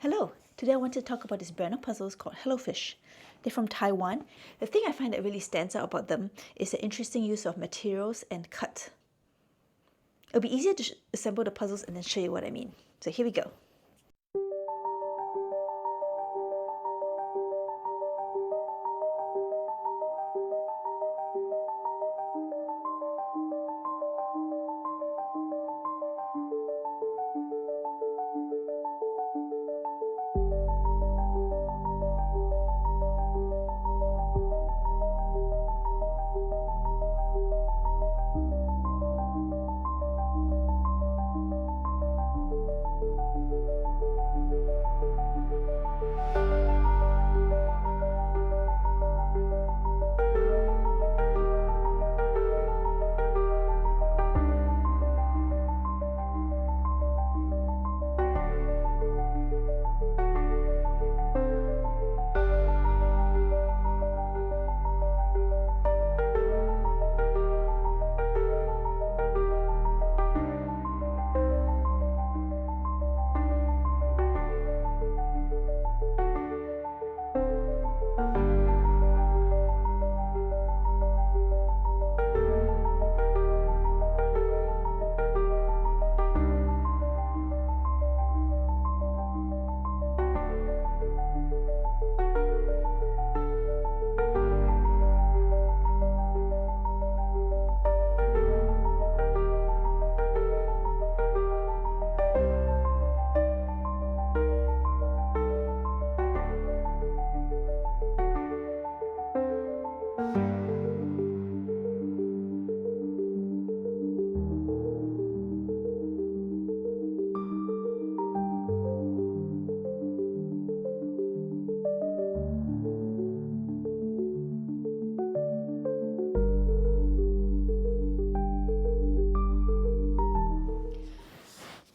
Hello, today I want to talk about these brand of puzzles called Hellofish. They're from Taiwan. The thing I find that really stands out about them is the interesting use of materials and cut. It'll be easier to assemble the puzzles and then show you what I mean. So here we go.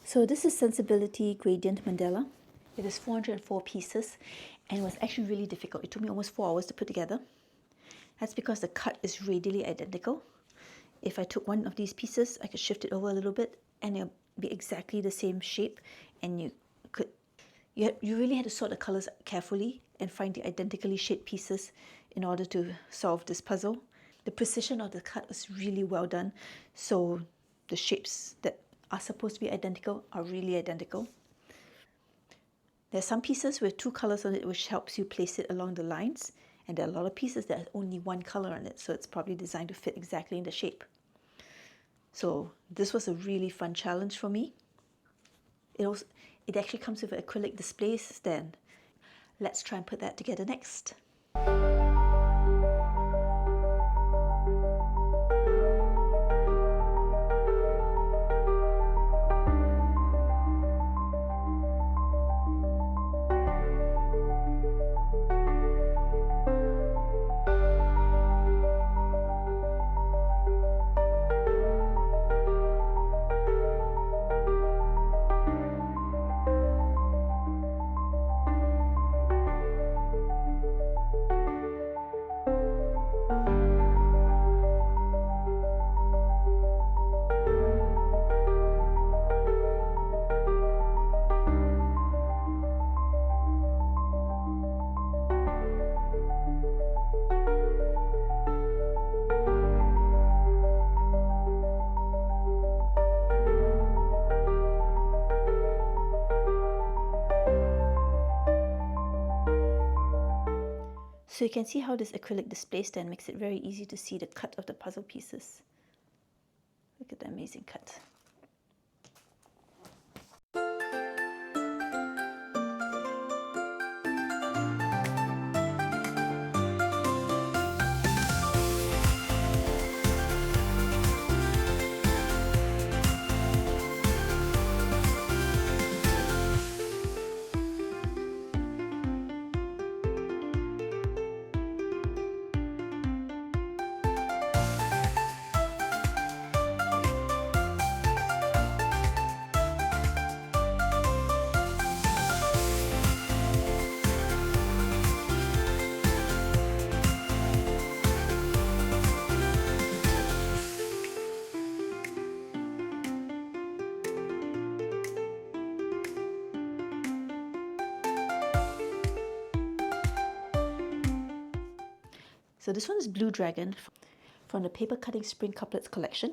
So this is Sensibility Gradient Mandala. It is 404 pieces and it was actually really difficult. It took me almost 4 hours to put together. That's because the cut is radially identical. If I took one of these pieces, I could shift it over a little bit and it'll be exactly the same shape, and you really had to sort the colors carefully and find the identically shaped pieces in order to solve this puzzle. The precision of the cut was really well done, so the shapes that are supposed to be identical are really identical. There's some pieces with 2 colors on it, which helps you place it along the lines, and there are a lot of pieces that have only 1 color on it, so it's probably designed to fit exactly in the shape. So this was a really fun challenge for me. It actually comes with an acrylic display stand. Let's try and put that together next. So you can see how this acrylic display stand makes it very easy to see the cut of the puzzle pieces. Look at the amazing cut. So this one is Blue Dragon from the Paper Cutting Spring Couplets collection.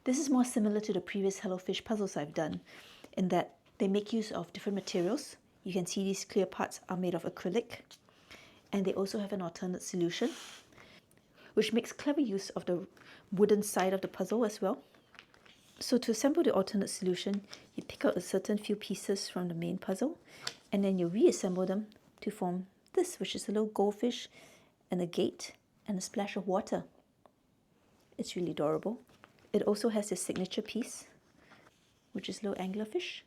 This is more similar to the previous Hellofish puzzles I've done in that they make use of different materials. You can see these clear parts are made of acrylic, and they also have an alternate solution, which makes clever use of the wooden side of the puzzle as well. So to assemble the alternate solution, you pick out a certain few pieces from the main puzzle, and then you reassemble them to form this, which is a little goldfish and a gate and a splash of water. It's really adorable. It also has a signature piece, which is a little anglerfish.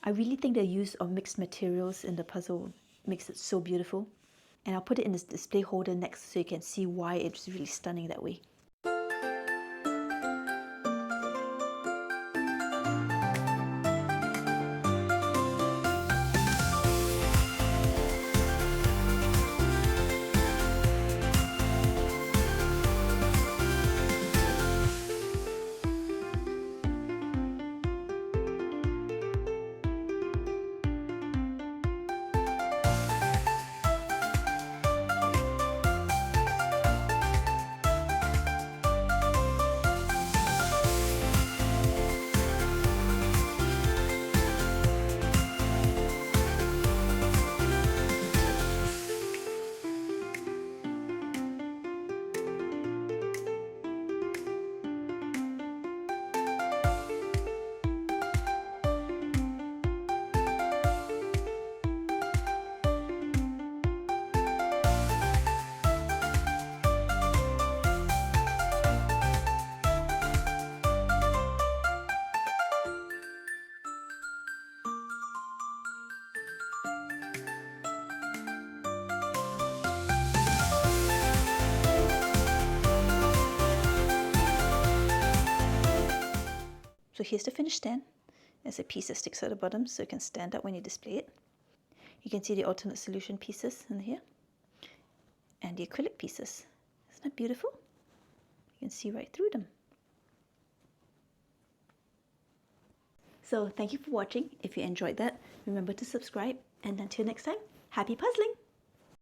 I really think the use of mixed materials in the puzzle makes it so beautiful. And I'll put it in this display holder next so you can see why it's really stunning that way. So here's the finished stand. There's a piece that sticks at the bottom so you can stand up when you display it. You can see the alternate solution pieces in here and the acrylic pieces. Isn't that beautiful? You can see right through them. So thank you for watching. If you enjoyed that, remember to subscribe, and until next time, happy puzzling!